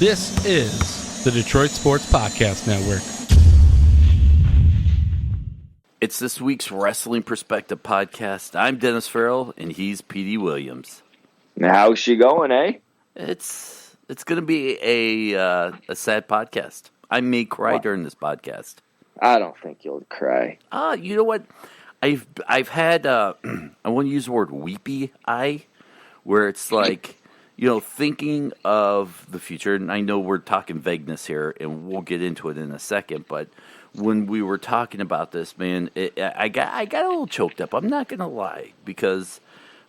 This is the Detroit Sports Podcast Network. It's this week's Wrestling Perspective podcast. I'm Dennis Farrell, and he's P.D. Williams. How's she going, eh? It's going to be a sad podcast. I may cry during this podcast. I don't think you'll cry. You know what? I've had I want to use the word weepy eye, where it's like, you know, thinking of the future. And I know we're talking vagueness here, and we'll get into it in a second. But when we were talking about this, man, I got a little choked up. I'm not gonna lie, because,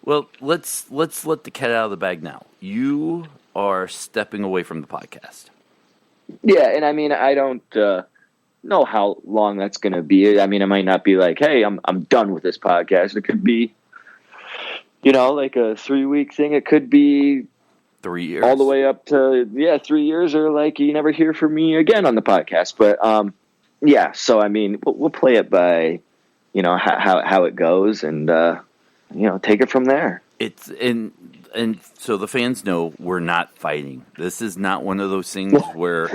well, let's let the cat out of the bag now. You are stepping away from the podcast. Yeah, and I mean, I don't know how long that's going to be. I mean, it might not be like, hey, I'm done with this podcast. It could be, you know, like a 3-week thing. It could be 3 years, all the way up to 3 years, or like you never hear from me again on the podcast. But yeah, so I mean, we'll play it by, you know, how it goes, and you know, take it from there. It's and so the fans know we're not fighting. This is not one of those things where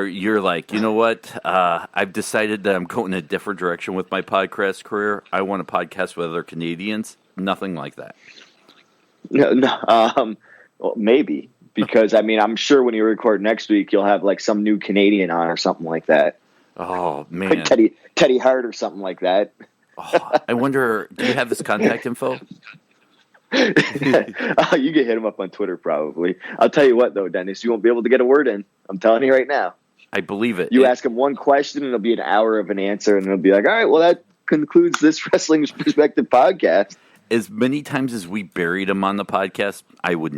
you're like, you know what? I've decided that I'm going a different direction with my podcast career. I want to podcast with other Canadians. Nothing like that. No. Well, maybe, because I mean, I'm sure when you record next week, you'll have like some new Canadian on or something like that. Oh man, like Teddy Hart or something like that. Oh, I wonder, do you have his contact info? You can hit him up on Twitter, probably. I'll tell you what, though, Dennis, you won't be able to get a word in. I'm telling you right now. I believe it. You ask him one question, and it'll be an hour of an answer, and it'll be like, all right, well, that concludes this Wrestling Perspective podcast. As many times as we buried him on the podcast, I would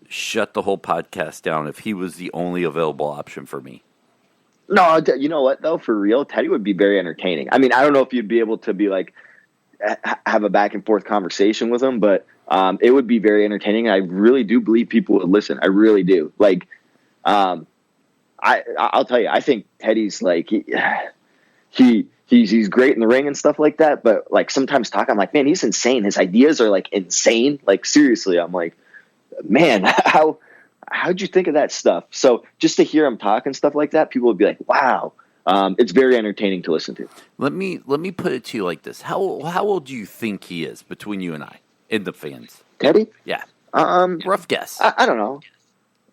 shut the whole podcast down if he was the only available option for me. No, you know what, though? For real, Teddy would be very entertaining. I mean, I don't know if you'd be able to be like, have a back and forth conversation with him, but it would be very entertaining. I really do believe people would listen. I really do. Like, I'll tell you, I think Teddy's like, he's great in the ring and stuff like that. But like sometimes I'm like, man, he's insane. His ideas are like insane. Like seriously, I'm like, man, how'd you think of that stuff? So just to hear him talk and stuff like that, people would be like, wow. It's very entertaining to listen to. Let me put it to you like this: How old do you think he is between you and I and the fans? Teddy? Yeah. Rough guess. I don't know.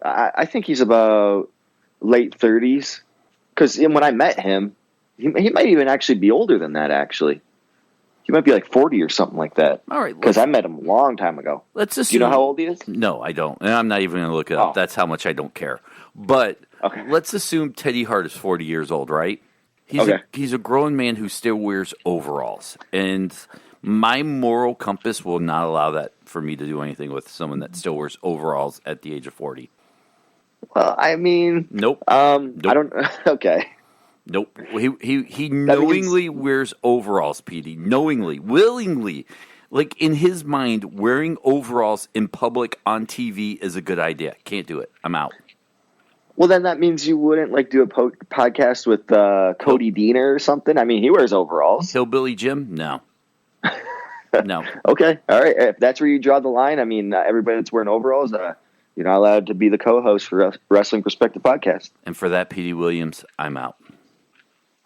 I think he's about late 30s. Because when I met him, he might even actually be older than that. Actually, he might be like 40 or something like that. All right. Because I met him a long time ago. Let's assume. Do you know how old he is? No, I don't, and I'm not even going to look it up. That's how much I don't care. But okay. Let's assume Teddy Hart is 40 years old, right? He's a grown man who still wears overalls. And my moral compass will not allow that for me to do anything with someone that still wears overalls at the age of 40. Well, I mean... Nope. Nope. I don't... Okay. Nope. He knowingly wears overalls, PD. Knowingly. Willingly. Like, in his mind, wearing overalls in public on TV is a good idea. Can't do it. I'm out. Well, then that means you wouldn't like do a podcast with Cody Deaner or something. I mean, he wears overalls. Hillbilly Jim? No. No. Okay. All right. If that's where you draw the line, I mean, everybody that's wearing overalls, you're not allowed to be the co-host for Wrestling Perspective podcast. And for that, P.D. Williams, I'm out.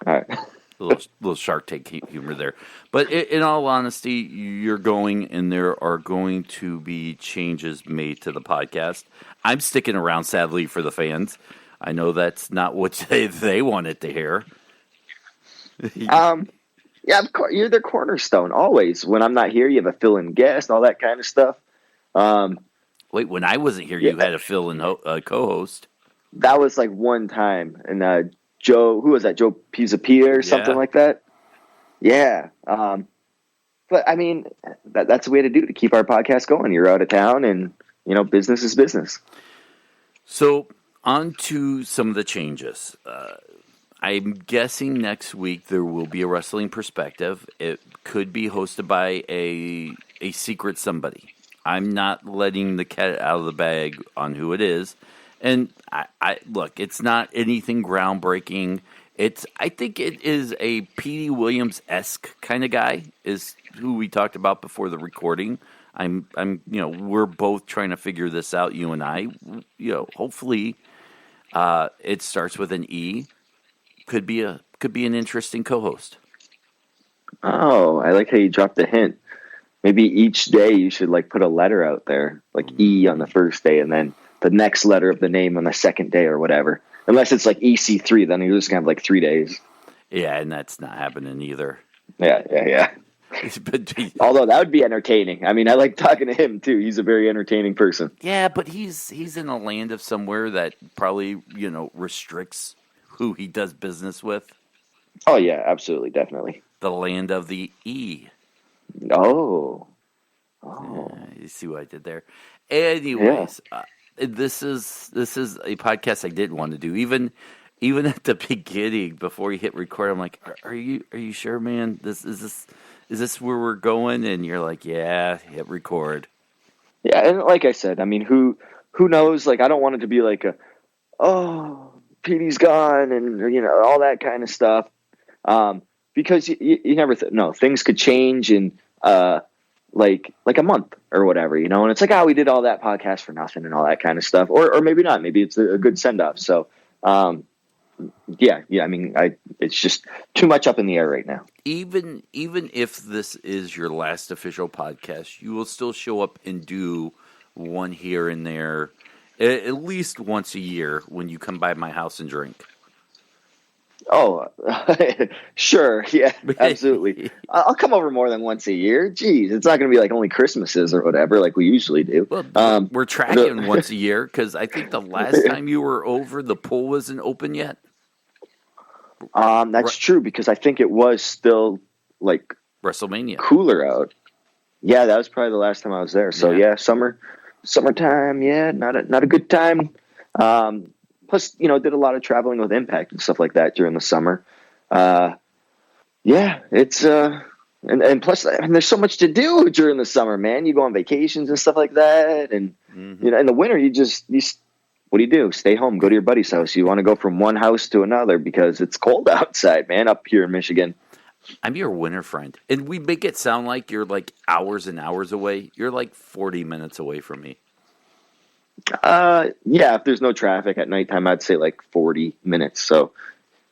All right. little Shark Tank humor there. But in all honesty, you're going, and there are going to be changes made to the podcast. I'm sticking around, sadly, for the fans. I know that's not what they wanted to hear. Yeah, of course. You're their cornerstone, always. When I'm not here, you have a fill-in guest, all that kind of stuff. Wait, when I wasn't here, you had a fill-in co-host. That was like one time, and Joe, who was that? Joe Pizzapia or something like that? Yeah. But, I mean, that's the way to keep our podcast going. You're out of town, and, you know, business is business. So, on to some of the changes. I'm guessing next week there will be a Wrestling Perspective. It could be hosted by a secret somebody. I'm not letting the cat out of the bag on who it is. And I look, it's not anything groundbreaking. I think it is a P.D. Williams-esque kind of guy, is who we talked about before the recording. we're both trying to figure this out. You and I, hopefully, it starts with an E. Could be an interesting co-host. Oh, I like how you dropped the hint. Maybe each day you should like put a letter out there, like E on the first day, and then the next letter of the name on the second day or whatever. Unless it's like EC3, then you're just gonna have like 3 days. Yeah, and that's not happening either. Yeah. Although that would be entertaining. I mean, I like talking to him too. He's a very entertaining person. Yeah, but he's in a land of somewhere that probably restricts who he does business with. Oh yeah, absolutely, definitely. The land of the E. Oh. You see what I did there? Anyways, this is a podcast I didn't want to do. Even at the beginning, before you hit record, I'm like, "Are you sure, man? Is this where we're going?" And you're like, "Yeah, hit record." Yeah, and like I said, I mean, who knows? Like, I don't want it to be like Petey's gone and all that kind of stuff, because you never know. Things could change in like a month or whatever, and it's like, we did all that podcast for nothing and all that kind of stuff, or maybe not. Maybe it's a good send off. So. Yeah. I mean, it's just too much up in the air right now. Even if this is your last official podcast, you will still show up and do one here and there, at least once a year when you come by my house and drink. Oh, sure. Yeah, absolutely. I'll come over more than once a year. Geez, it's not going to be like only Christmases or whatever like we usually do. Well, we're tracking once a year because I think the last time you were over, the pool wasn't open yet. That's true because I think it was still like WrestleMania cooler out. Yeah, that was probably the last time I was there. So yeah, summertime. Yeah, not a good time. Plus, did a lot of traveling with Impact and stuff like that during the summer. It's and plus, I mean, there's so much to do during the summer, man. You go on vacations and stuff like that, and in the winter, you what do you do? Stay home, go to your buddy's house. You want to go from one house to another because it's cold outside, man. Up here in Michigan, I'm your winter friend, and we make it sound like you're like hours and hours away. You're like 40 minutes away from me. If there's no traffic at nighttime, I'd say like 40 minutes. So,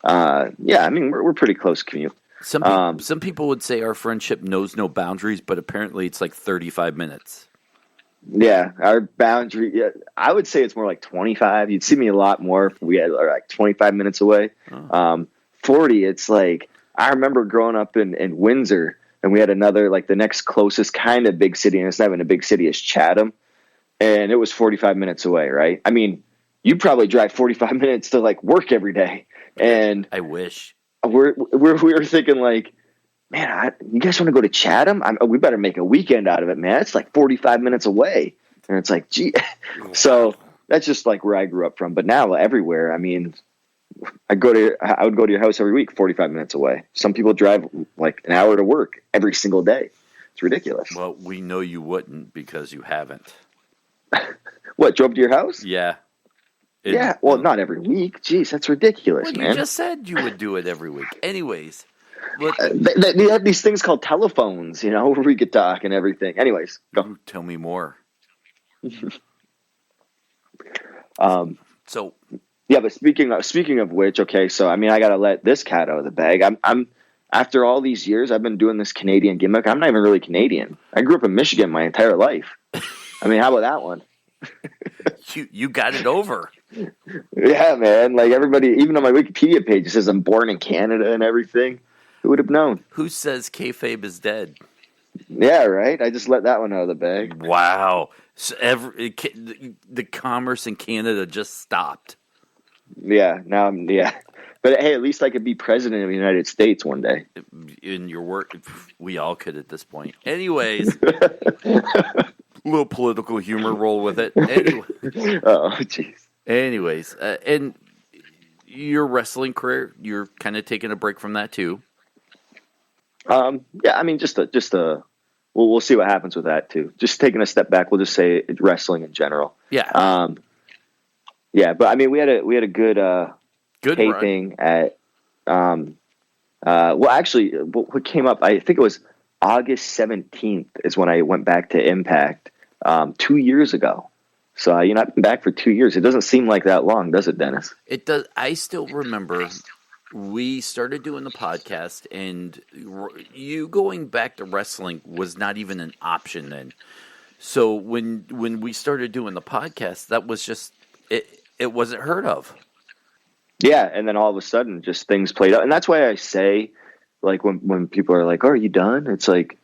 I mean, we're pretty close commute. Some people would say our friendship knows no boundaries, but apparently it's like 35 minutes. Yeah, our boundary, I would say it's more like 25. You'd see me a lot more if we had like 25 minutes away. 40, it's like, I remember growing up in Windsor, and we had another, like the next closest kind of big city, and it's not even a big city, is Chatham. And it was 45 minutes away, right? I mean, you probably drive 45 minutes to like work every day. And I wish. We were thinking like, man, you guys want to go to Chatham? We better make a weekend out of it, man. It's like 45 minutes away. And it's like, gee. So that's just like where I grew up from. But now everywhere, I mean, I would go to your house every week, 45 minutes away. Some people drive like an hour to work every single day. It's ridiculous. Well, we know you wouldn't because you haven't. What, drove to your house? Yeah. Well, not every week. Jeez, that's ridiculous, man. You just said you would do it every week. Anyways. They have these things called telephones, where we could talk and everything. Anyways, go. Tell me more. So. Yeah, but speaking of which, okay, so, I mean, I got to let this cat out of the bag. I'm after all these years, I've been doing this Canadian gimmick. I'm not even really Canadian. I grew up in Michigan my entire life. I mean, how about that one? You got it over. Yeah, man. Like everybody, even on my Wikipedia page, it says I'm born in Canada and everything. Who would have known? Who says kayfabe is dead? Yeah, right. I just let that one out of the bag. Wow. So the commerce in Canada just stopped. Yeah. Now But hey, at least I could be president of the United States one day. In your work, we all could at this point. Anyways. A little political humor, roll with it. Anyway. Oh, jeez. Anyways, and your wrestling career, you're kind of taking a break from that too. Yeah, I mean, we'll see what happens with that too. Just taking a step back, we'll just say wrestling in general. Yeah. Yeah, but I mean, we had a good taping run. at. Well, actually, what came up, I think it was August 17th is when I went back to Impact 2 years ago. So, I've been back for 2 years. It doesn't seem like that long, does it, Dennis? It does. I still remember we started doing the podcast, and you going back to wrestling was not even an option then. So when we started doing the podcast, that was just it wasn't heard of. Yeah, and then all of a sudden, just things played out. And that's why I say, like, when people are like, oh, are you done? It's like,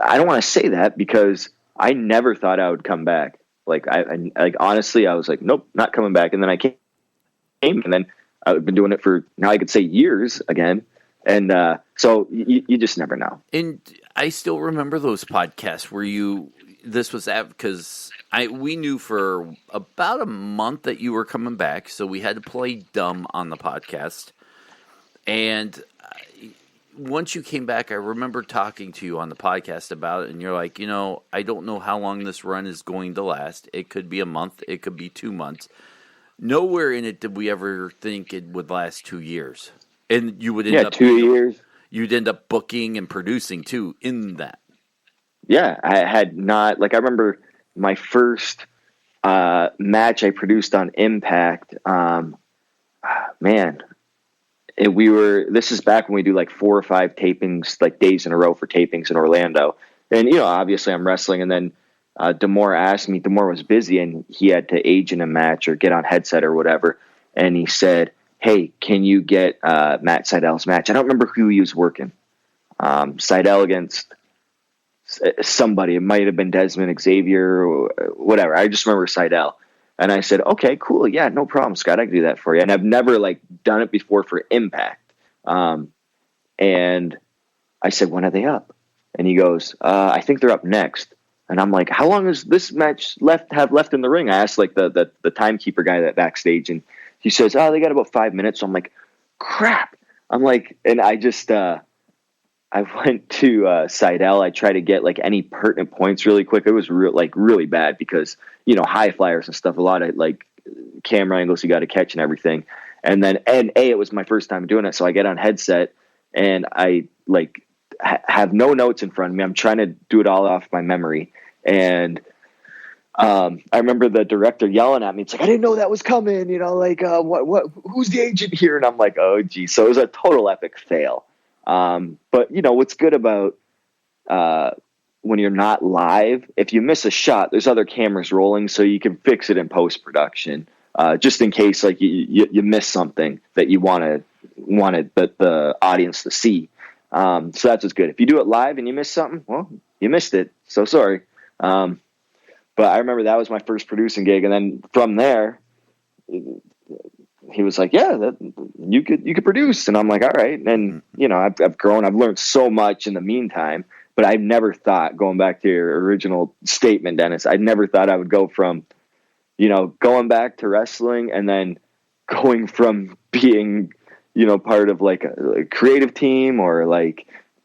I don't want to say that because I never thought I would come back. Like, like honestly, I was like, nope, not coming back. And then I came, and then I've been doing it for, now I could say years again. And so you just never know. And I still remember those podcasts where this was because we knew for about a month that you were coming back, so we had to play dumb on the podcast. And once you came back, I remember talking to you on the podcast about it, and you're like, I don't know how long this run is going to last. It could be a month. It could be 2 months. Nowhere in it did we ever think it would last 2 years. And you would end up 2 years. You'd end up booking and producing, too, in that. Yeah, I had not, like, I remember my first match I produced on Impact. This is back when we do like 4 or 5 tapings, like days in a row for tapings in Orlando. And, obviously I'm wrestling. And then D'Amore asked me, D'Amore was busy and he had to age in a match or get on headset or whatever. And he said, hey, can you get Matt Seidel's match? I don't remember who he was working. Seidel against somebody. It might have been Desmond Xavier or whatever. I just remember Seidel. And I said, okay, cool. Yeah, no problem, Scott. I can do that for you. And I've never done it before for Impact. And I said, when are they up? And he goes, I think they're up next. And I'm like, how long is this match have left in the ring? I asked the timekeeper guy that backstage, and he says, oh, they got about 5 minutes. So I'm like, crap. I'm like, and I just, I went to Seidel. I tried to get any pertinent points really quick. It was really bad because, high flyers and stuff, a lot of camera angles you got to catch and everything. And then, it was my first time doing it. So I get on headset and I have no notes in front of me. I'm trying to do it all off my memory. And I remember the director yelling at me. It's like, I didn't know that was coming, who's the agent here? And I'm like, oh geez. So it was a total epic fail. But what's good about, when you're not live, if you miss a shot, there's other cameras rolling, so you can fix it in post-production, just in case you miss something that you wanted the audience to see. So that's what's good. If you do it live and you miss something, well, you missed it. So sorry. But I remember that was my first producing gig. And then from there, he was like, yeah, you could produce. And I'm like, all right. And, I've grown, I've learned so much in the meantime, but I've never thought, going back to your original statement, Dennis, I never thought I would go from, going back to wrestling and then going from being, part of a creative team or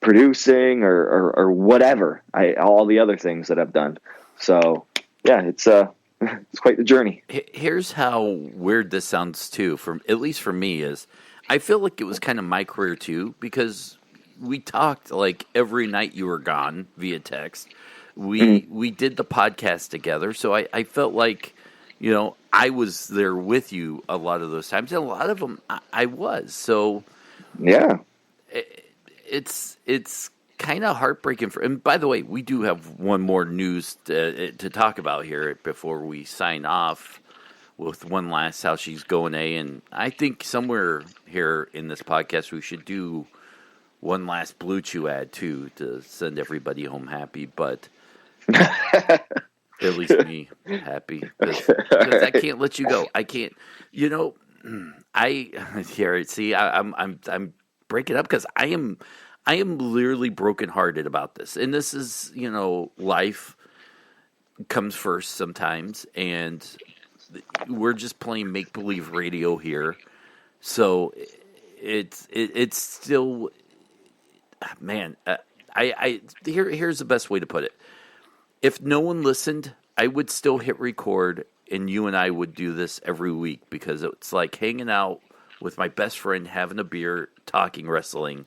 producing or whatever, all the other things that I've done. So yeah, it's quite the journey. Here's how weird this sounds too, at least for me, is I feel like it was kind of my career too, because we talked every night you were gone via text. We did the podcast together, so I felt like, I was there with you a lot of those times, and a lot of them I was. So yeah, it's kind of heartbreaking and by the way, we do have one more news to talk about here before we sign off with one last How She's Going and I think somewhere here in this podcast we should do one last Blue Chew ad too to send everybody home happy, but at least me happy because I can't let you go. I can't, I'm breaking up because I am literally brokenhearted about this. And this is, life comes first sometimes. And we're just playing make-believe radio here. So it's still, man, here's the best way to put it. If no one listened, I would still hit record and you and I would do this every week because it's like hanging out with my best friend, having a beer, talking wrestling.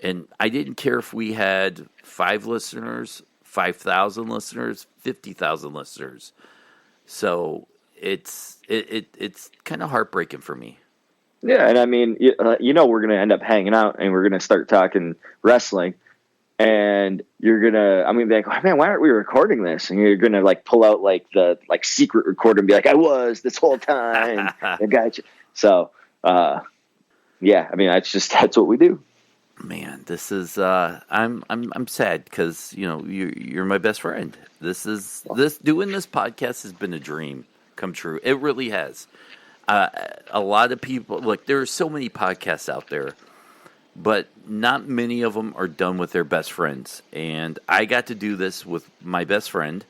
And I didn't care if we had 5 listeners, 5,000 listeners, 50,000 listeners. So it's kind of heartbreaking for me. Yeah, and I mean, we're going to end up hanging out and we're going to start talking wrestling. And I'm going to be like, oh, man, why aren't we recording this? And you're going to like pull out like the like secret recorder and be like, I was this whole time. I got you. So, yeah, I mean, that's what we do. Man, this is I'm sad because you're my best friend. This doing this podcast has been a dream come true. It really has. A lot of people, look, there are so many podcasts out there, but not many of them are done with their best friends. And I got to do this with my best friend,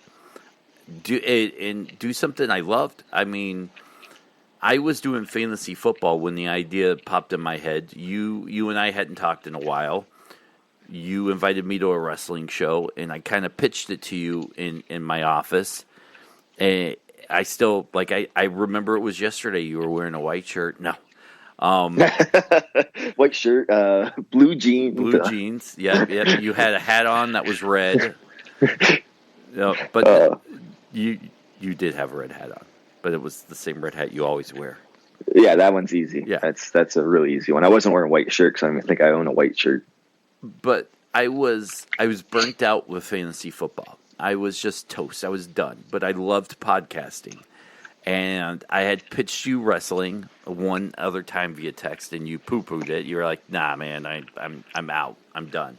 do something I loved. I mean, I was doing fantasy football when the idea popped in my head. You and I hadn't talked in a while. You invited me to a wrestling show, and I kind of pitched it to you in my office. And I still, like, I remember it was yesterday. You were wearing a white shirt. No. White shirt, blue jeans. Blue jeans. Yeah. You had a hat on that was red. But you did have a red hat on. But it was the same red hat you always wear. Yeah, that one's easy. Yeah. That's a really easy one. I wasn't wearing a white shirt because I think I own a white shirt. But I was burnt out with fantasy football. I was just toast. I was done. But I loved podcasting. And I had pitched you wrestling one other time via text, and you poo-pooed it. You were like, nah, man, I'm out. I'm done.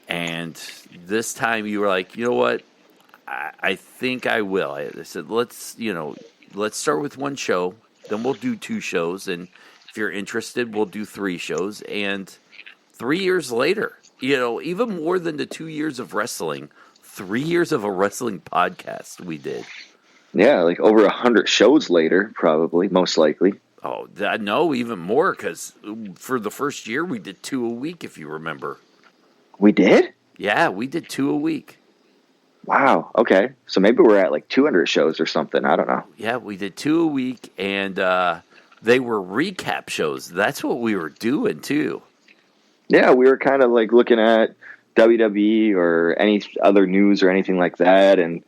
And this time you were like, you know what? I think I will. I said, let's start with one show. Then we'll do 2 shows. And if you're interested, we'll do 3 shows. And 3 years later, even more than the 2 years of wrestling, 3 years of a wrestling podcast we did. Yeah, like over 100 shows later, probably, most likely. Oh, no, even more, because for the first year, we did 2 a week, if you remember. We did? Yeah, we did 2 a week. Wow, okay. So maybe we're at like 200 shows or something. I don't know. Yeah, we did 2 a week, and they were recap shows. That's what we were doing, too. Yeah, we were kind of like looking at WWE or any other news or anything like that, and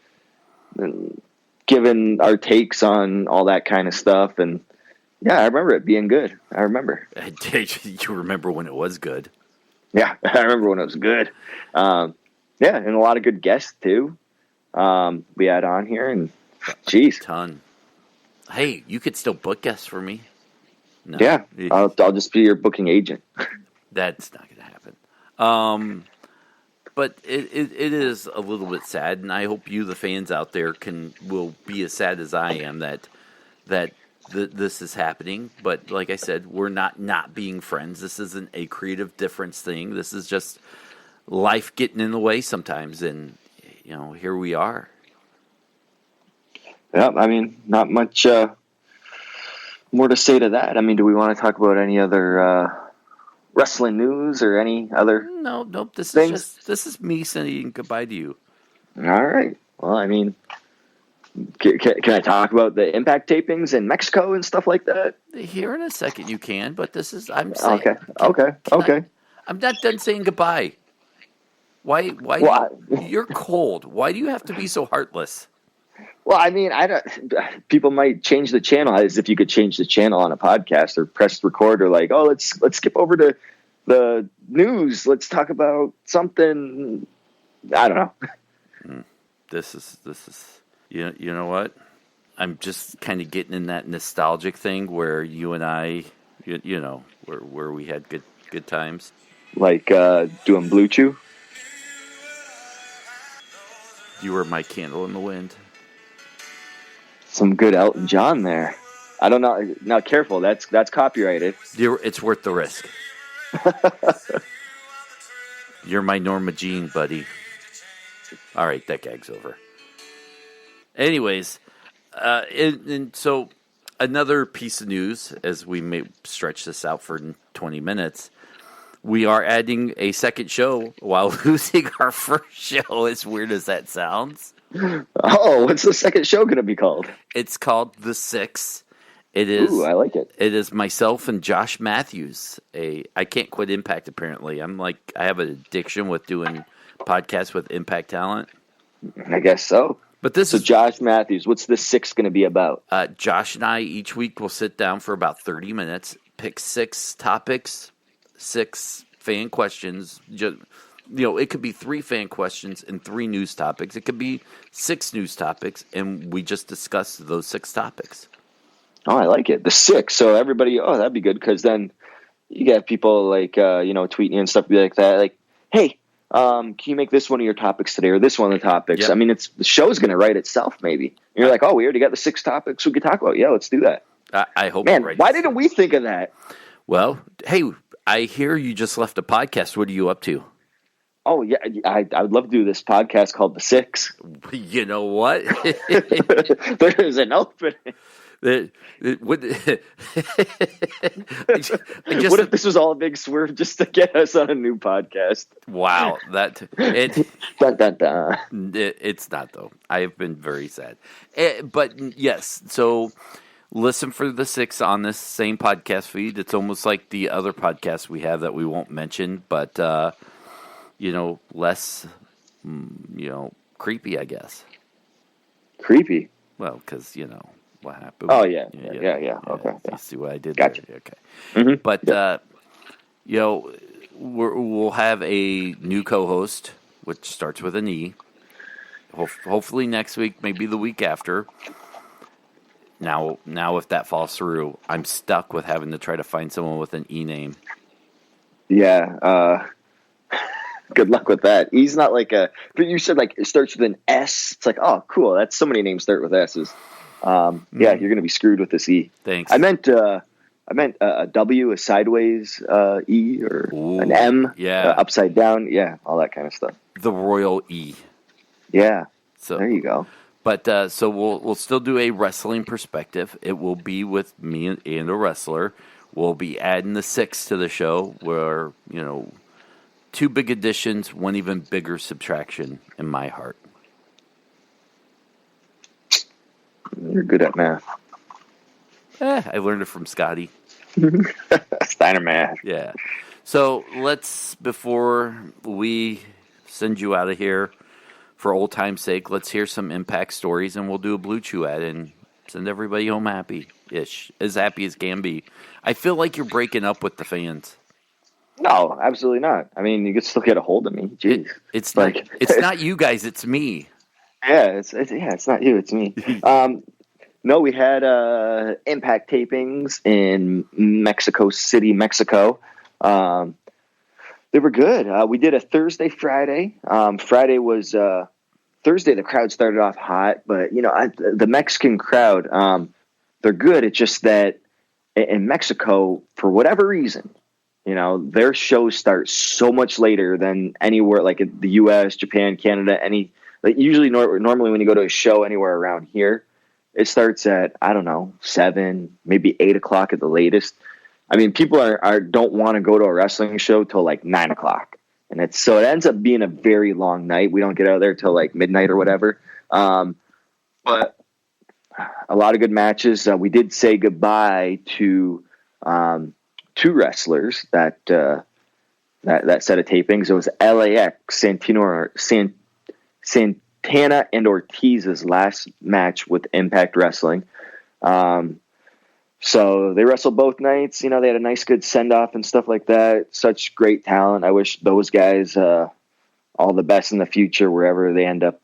giving our takes on all that kind of stuff. And yeah, I remember it being good. I remember. You remember when it was good? Yeah, I remember when it was good. Yeah, and a lot of good guests too. We had on here, and geez, ton. Hey, you could still book guests for me. No. Yeah, I'll just be your booking agent. That's not going to happen. But it is a little bit sad, and I hope you, the fans out there, will be as sad as I am that this is happening. But like I said, we're not being friends. This isn't a creative difference thing. This is just life getting in the way sometimes, and here we are. Yeah, I mean, not much more to say to that. I mean, do we want to talk about any other wrestling news or any other? Nope. This is me saying goodbye to you. All right. Well, I mean, can I talk about the Impact tapings in Mexico and stuff like that? Here in a second you can, but I'm saying okay. I'm not done saying goodbye. Why? You're cold. Why do you have to be so heartless? Well, I mean, people might change the channel, as if you could change the channel on a podcast or press record, or like, oh, let's skip over to the news. Let's talk about something. I don't know. This is you know what? I'm just kind of getting in that nostalgic thing where you and I, where we had good times. Like doing Blue Chew. You were my candle in the wind. Some good Elton John there. I don't know. Now, careful. That's copyrighted. It's worth the risk. You're my Norma Jean, buddy. All right, that gag's over. Anyways, and so another piece of news, as we may stretch this out for 20 minutes, we are adding a second show while losing our first show, as weird as that sounds. Oh, what's the second show going to be called? It's called The Six, It is. Ooh, I like it. It is myself and Josh Matthews. I can't quit Impact. Apparently, I have an addiction with doing podcasts with Impact talent. I guess so. But this So is Josh Matthews. What's the 6 going to be about? Josh and I each week will sit down for about 30 minutes, pick 6 topics, 6 fan questions. It could be 3 fan questions and 3 news topics. It could be 6 news topics, and we just discuss those 6 topics. Oh, I like it. The 6. So everybody, that'd be good, because then you get people like, tweeting you and stuff like that. Like, hey, can you make this one of your topics today, or this one of the topics? Yep. I mean, the show's going to write itself, maybe. And you're like, we already got the 6 topics we could talk about. Yeah, let's do that. I hope. Man, right. why didn't we think of that? Well, hey, I hear you just left a podcast. What are you up to? Oh, yeah, I would love to do this podcast called The 6. You know what? There's an opening. What What if this was all a big swerve just to get us on a new podcast? Wow, Dun, dun, dun. It's not, though. I have been very sad. But yes, so listen for the 6 on this same podcast feed. It's almost like the other podcasts we have that we won't mention, but less creepy, I guess. Creepy. Well, because what happened. Oh, yeah. Okay. You see what I did Gotcha. there? Okay. Mm-hmm. But, we'll have a new co-host, which starts with an E. Hopefully next week, maybe the week after. Now, if that falls through, I'm stuck with having to try to find someone with an E name. Yeah. Good luck with that. He's not like but you said like it starts with an S. It's like, oh, cool. That's so many names start with S's. Yeah, you're going to be screwed with this E. Thanks. I meant a W, a sideways E, or an M, upside down. Yeah, all that kind of stuff. The Royal E. Yeah. So there you go. But so we'll still do a wrestling perspective. It will be with me and a wrestler. We'll be adding the 6 to the show, where 2 big additions, 1 even bigger subtraction in my heart. You're good at math. I learned it from Scotty. Steiner math. Yeah. So before we send you out of here, for old time's sake, let's hear some Impact stories, and we'll do a Blue Chew ad and send everybody home happy-ish, as happy as can be. I feel like you're breaking up with the fans. No, absolutely not. I mean, you could still get a hold of me. Jeez. It's not you guys, it's me. Yeah, it's not you, it's me. No, we had Impact tapings in Mexico City, Mexico. They were good. We did a Thursday, Friday. Friday was Thursday. The crowd started off hot, but the Mexican crowd, they're good. It's just that in Mexico, for whatever reason, their shows start so much later than anywhere, like in the U.S., Japan, Canada, usually normally when you go to a show anywhere around here, it starts at, 7, maybe 8 o'clock at the latest. I mean, people don't want to go to a wrestling show till like 9 o'clock. And it ends up being a very long night. We don't get out there till like midnight or whatever. But a lot of good matches. We did say goodbye to 2 wrestlers that set of tapings. It was LAX, Santana and Ortiz's last match with Impact Wrestling. So they wrestled both nights. They had a nice, good send-off and stuff like that. Such great talent. I wish those guys all the best in the future, wherever they end up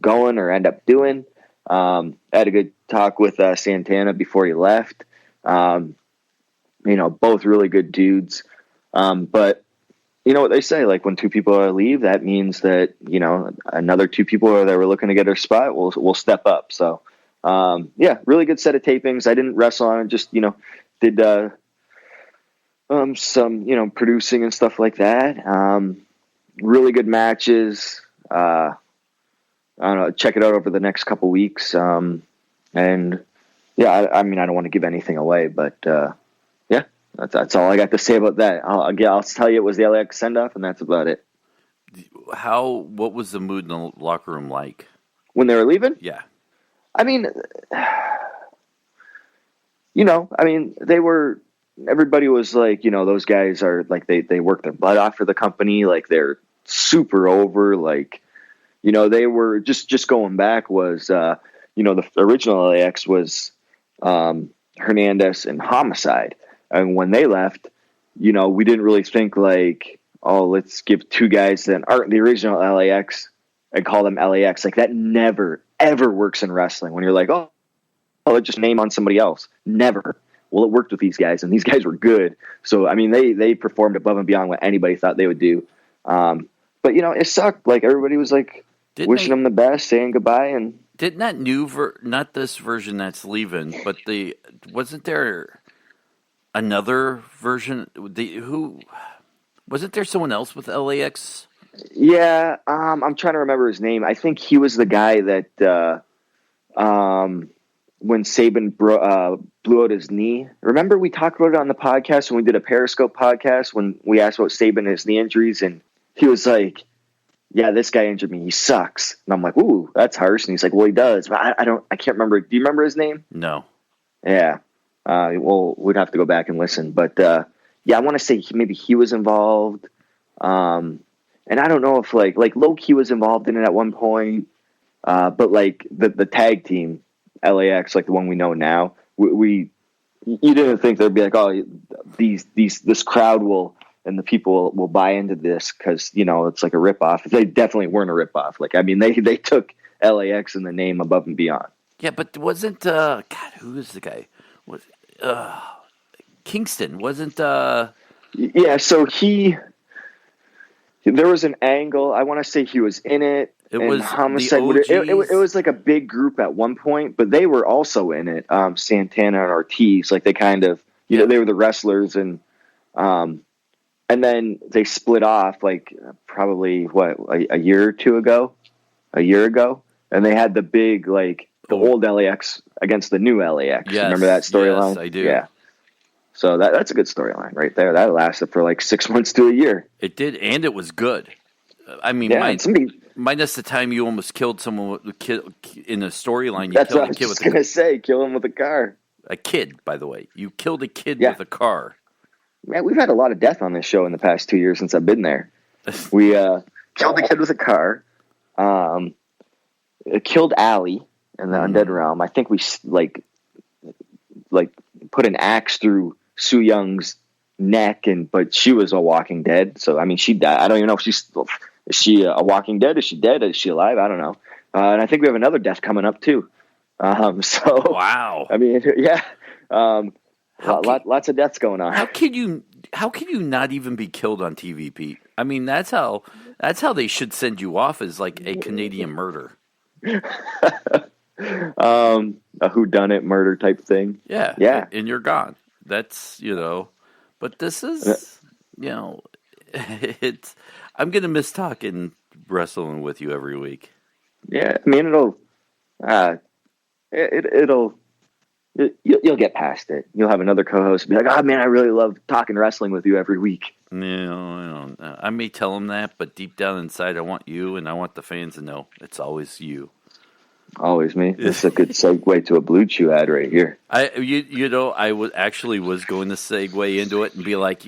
going or end up doing. I had a good talk with Santana before he left. Both really good dudes. But you know what they say, like when 2 people leave, that means that, another 2 people that were looking to get their spot will step up. So, really good set of tapings. I didn't wrestle on it, just, did some, producing and stuff like that. Really good matches. I don't know, check it out over the next couple weeks. I don't want to give anything away, but that's all I got to say about that. I'll tell you it was the LAX send-off, and that's about it. What was the mood in the locker room like? When they were leaving? Yeah. I mean, I mean, everybody was like, those guys are like, they work their butt off for the company. Like they're super over, like, they were just going back was, the original LAX was, Hernandez and Homicide. And when they left, we didn't really think like, oh, let's give two guys that aren't the original LAX and call them LAX. Like that never, ever works in wrestling when you're like, oh, let's just name on somebody else. Never. Well, it worked with these guys, and these guys were good. So, I mean, they performed above and beyond what anybody thought they would do. But, it sucked. Like, everybody was, like, wishing them the best, saying goodbye. And didn't that not this version that's leaving, but wasn't there another version? Wasn't there someone else with LAX? Yeah, I'm trying to remember his name. I think he was the guy that when Saban blew out his knee. Remember we talked about it on the podcast when we did a Periscope podcast when we asked about Saban and his knee injuries, and he was like, yeah, this guy injured me. He sucks. And I'm like, ooh, that's harsh. And he's like, well, he does. But I can't remember. Do you remember his name? No. Yeah. Well, we'd have to go back and listen. But, yeah, I want to say maybe he was involved. And I don't know if like Low-Key was involved in it at one point. But like the tag team, LAX, like the one we know now, you didn't think there'd be like, oh, this crowd and the people will buy into this because, it's like a ripoff. They definitely weren't a ripoff. Like, I mean, they took LAX and the name above and beyond. Yeah, but wasn't, God, who is the guy? Kingston, wasn't, Yeah, so there was an angle. I want to say he was in it. It was Homicide. the OGs. It was like a big group at one point, but they were also in it. Santana and Ortiz, like they kind of, they were the wrestlers, and then they split off like probably a year ago, and they had the big like the old LAX against the new LAX. Yes, remember that storyline? Yes, I do. Yeah. So that's a good storyline right there. That lasted for like 6 months to a year. It did, and it was good. I mean, minus the time you almost killed someone in a storyline. That's what I was just going to say. Kill him with a car. A kid, by the way. You killed a kid with a car. Man, we've had a lot of death on this show in the past 2 years since I've been there. We killed a kid with a car. Killed Allie in the Undead Realm. I think we like put an axe through Sue Young's neck, but she was a Walking Dead. So I mean, she died. I don't even know if is she a Walking Dead? Is she dead? Is she alive? I don't know. And I think we have another death coming up too. So wow. I mean, yeah. Lots of deaths going on. How can you not even be killed on TV, Pete? I mean, that's how they should send you off as like a Canadian murder. A whodunit murder type thing. Yeah. And you're gone. That's, but this is, it's, I'm going to miss talking wrestling with you every week. Yeah. I mean, you'll get past it. You'll have another co-host be like, oh man, I really love talking wrestling with you every week. No, I may tell them that, but deep down inside, I want you and I want the fans to know it's always you. Always me. This is a good segue to a Blue Chew ad right here. I was going to segue into it and be like,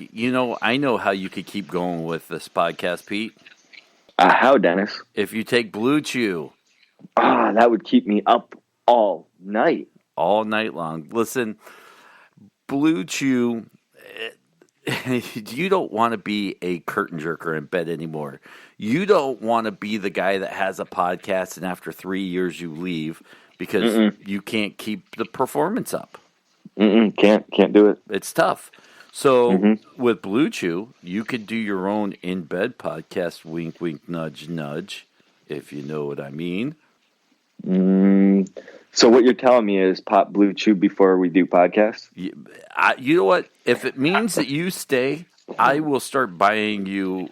I know how you could keep going with this podcast, Pete. How, Dennis? If you take Blue Chew. That would keep me up all night. All night long. Listen, Blue Chew, you don't want to be a curtain jerker in bed anymore. You don't want to be the guy that has a podcast and after 3 years you leave because you can't keep the performance up. Can't do it. It's tough. So with Blue Chew, you could do your own in-bed podcast, wink, wink, nudge, nudge, if you know what I mean. So what you're telling me is pop Blue Chew before we do podcasts? You know what? If it means that you stay, I will start buying you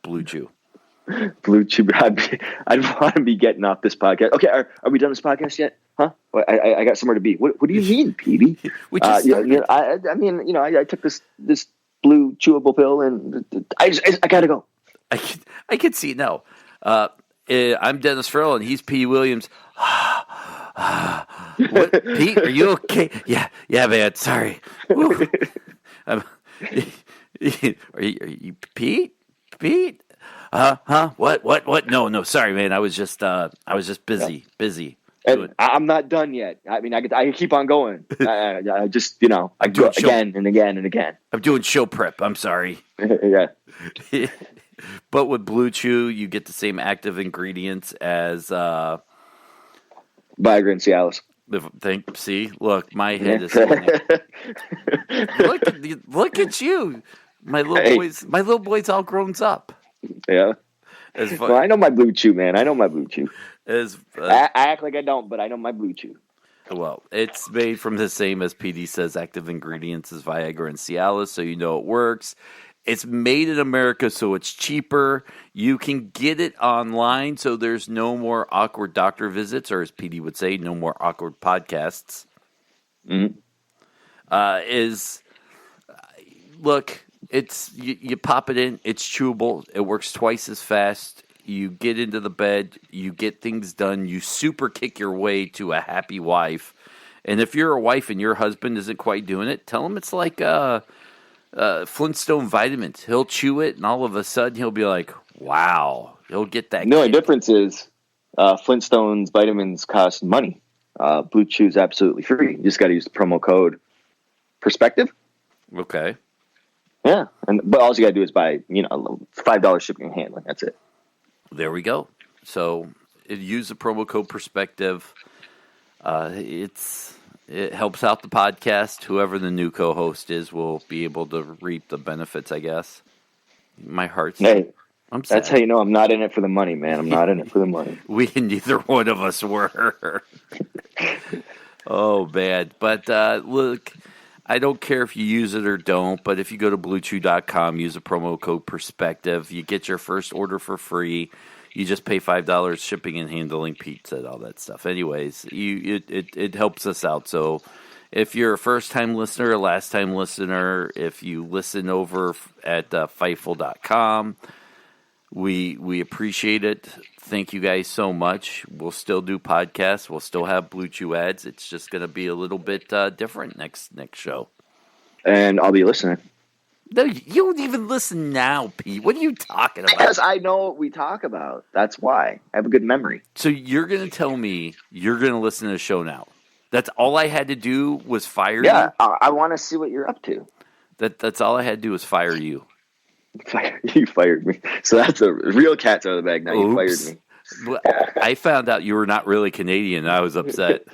Blue Chew. Blue Chew. I'd want to be getting off this podcast. Okay, are we done this podcast yet? Huh? I got somewhere to be. What do you mean, Petey? I took this blue chewable pill and I gotta go. I can see it now. I'm Dennis Farrell and he's P. Williams. What, Pete? Are you okay? Yeah, man. Sorry. Woo. Um, are you Pete? Pete? Huh? What? No. Sorry, man. I was just busy. And I'm not done yet. I mean, I can keep on going. I just, I go again and again and again. I'm doing show prep. I'm sorry. Yeah. But with Blue Chew, you get the same active ingredients as Viagra and Cialis. See, look, my head is look at you. My little boy's all grown up. Yeah. Well, I know my Blue Chew, man. I know my Blue Chew. I act like I don't, but I know my Blue Chew. Well, it's made from the same, as PD says, active ingredients as Viagra and Cialis, so you know it works. It's made in America, so it's cheaper. You can get it online, so there's no more awkward doctor visits, or as PD would say, no more awkward podcasts. Mm-hmm. Look, it's you pop it in, it's chewable. It works twice as fast. You get into the bed, you get things done, you super kick your way to a happy wife. And if you're a wife and your husband isn't quite doing it, tell him it's like Flintstone vitamins. He'll chew it, and all of a sudden he'll be like, wow. He'll get that. The only difference is Flintstone's vitamins cost money. Blue Chew is absolutely free. You just got to use the promo code Perspective. Okay. Yeah, but all you got to do is buy, $5 shipping and handling. That's it. There we go. So use the promo code Perspective. It helps out the podcast. Whoever the new co-host is will be able to reap the benefits, I guess. My heart's... Hey, I'm sad. That's how you know I'm not in it for the money, man. I'm not in it for the money. Neither one of us were. Oh, bad. But look, I don't care if you use it or don't, but if you go to BlueChew.com, use the promo code Perspective, you get your first order for free. You just pay $5 shipping and handling, pizza, and all that stuff. Anyways, it helps us out. So if you're a first-time listener, a last-time listener, if you listen over at Fightful.com, we appreciate it. Thank you guys so much. We'll still do podcasts. We'll still have Blue Chew ads. It's just going to be a little bit different next show. And I'll be listening. No, you don't even listen now, Pete. What are you talking about? Because I know what we talk about. That's why. I have a good memory. So you're going to tell me you're going to listen to the show now? That's all I had to do was fire you? Yeah, I want to see what you're up to. That's all I had to do was fire you. You fired me. So that's a real cat's out of the bag. Now you fired me. Well, I found out you were not really Canadian. And I was upset.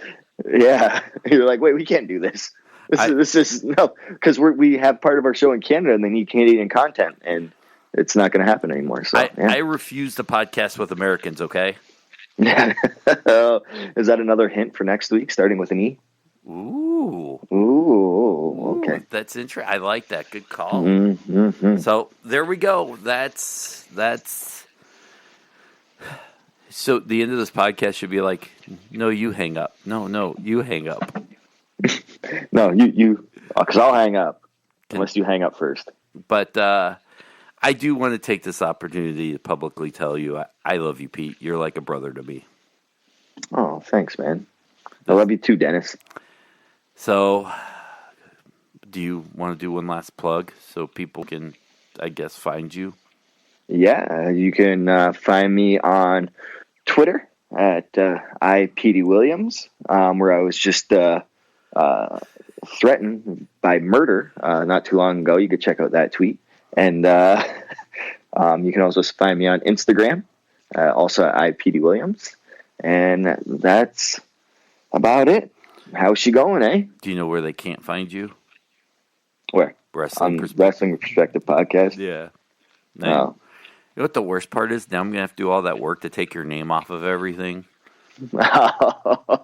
Yeah. You're like, wait, we can't do this. This is no, because we have part of our show in Canada and they need Canadian content, and it's not going to happen anymore. So I refuse to podcast with Americans. Okay. Is that another hint for next week, starting with an E? Ooh. Okay. That's interesting. I like that. Good call. Mm-hmm. So there we go. That's. So the end of this podcast should be like, no, you hang up. No, you hang up. No, you, because I'll hang up unless you hang up first. But I do want to take this opportunity to publicly tell you I love you, Pete. You're like a brother to me. Oh, thanks, man. I love you too, Dennis. So, do you want to do one last plug so people can, I guess, find you? Yeah, you can find me on Twitter at IPDWilliams, where I was just threatened by murder not too long ago. You could check out that tweet. And you can also find me on Instagram, also at IPDWilliams. And that's about it. How's she going, eh? Do you know where they can't find you? Where? Wrestling Perspective podcast. Yeah. No. You know what the worst part is? Now I'm going to have to do all that work to take your name off of everything. That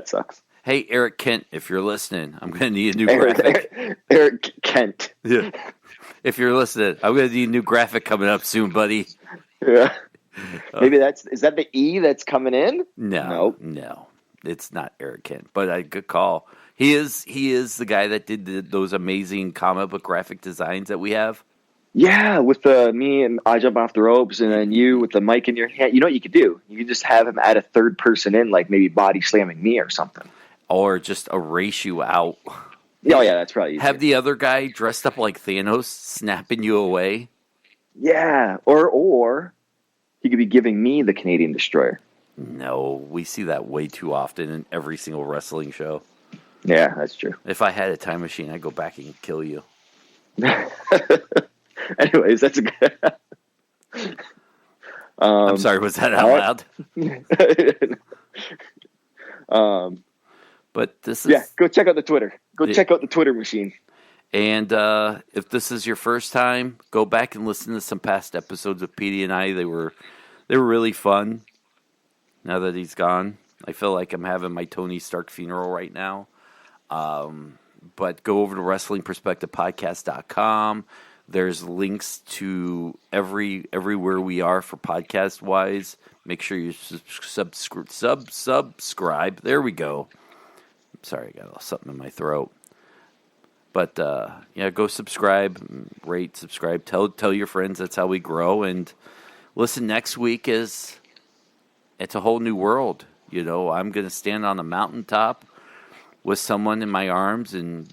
sucks. Hey, Eric Kent, if you're listening, I'm going to need a new graphic. Eric Kent. Yeah. If you're listening, I'm going to need a new graphic coming up soon, buddy. Yeah. Maybe is that the E that's coming in? No. It's not Eric Kent, but a good call. He is the guy that did those amazing comic book graphic designs that we have. Yeah, with me and I jump off the ropes, and then you with the mic in your hand. You know what you could do? You could just have him add a third person in, like maybe body slamming me or something. Or just erase you out. Oh yeah, that's probably easier. Have the other guy dressed up like Thanos snapping you away. Yeah, or he could be giving me the Canadian Destroyer. No, we see that way too often in every single wrestling show. Yeah, that's true. If I had a time machine, I'd go back and kill you. Anyways, that's a good. I'm sorry, was that out loud? But this is go check out the Twitter. Check out the Twitter machine. And if this is your first time, go back and listen to some past episodes of Petey and I. They were really fun. Now that he's gone, I feel like I'm having my Tony Stark funeral right now. But go over to WrestlingPerspectivePodcast.com. There's links to everywhere we are for podcast wise. Make sure you subscribe. There we go. Sorry, I got something in my throat. But go subscribe, rate, subscribe, tell your friends. That's how we grow. And listen, next week it's a whole new world. I'm going to stand on a mountaintop with someone in my arms, and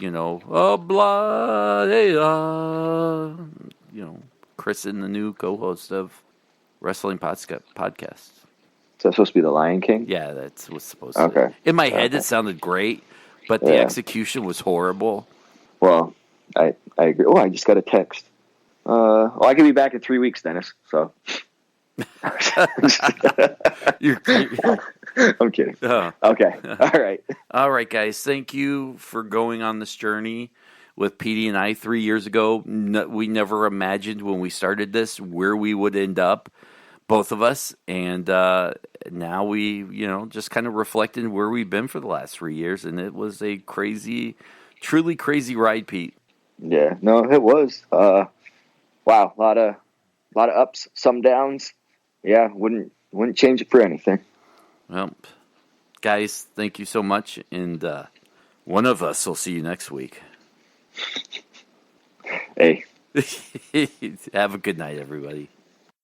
Kristen, the new co-host of Wrestling Podcast. Is that supposed to be the Lion King? Yeah, that's what's supposed to. Okay. In my head, it sounded great, but the execution was horrible. Well, I agree. Oh, I just got a text. I could be back in 3 weeks, Dennis. So. I'm kidding. Oh. Okay. All right, guys. Thank you for going on this journey with Petey and I 3 years ago. We never imagined when we started this where we would end up, both of us. And now we, just kind of reflecting where we've been for the last 3 years. And it was a truly crazy ride, Pete. Yeah, no, it was. Wow, a lot of ups, some downs. Yeah, wouldn't change it for anything. Well, guys, thank you so much, and one of us will see you next week. Hey. Have a good night, everybody.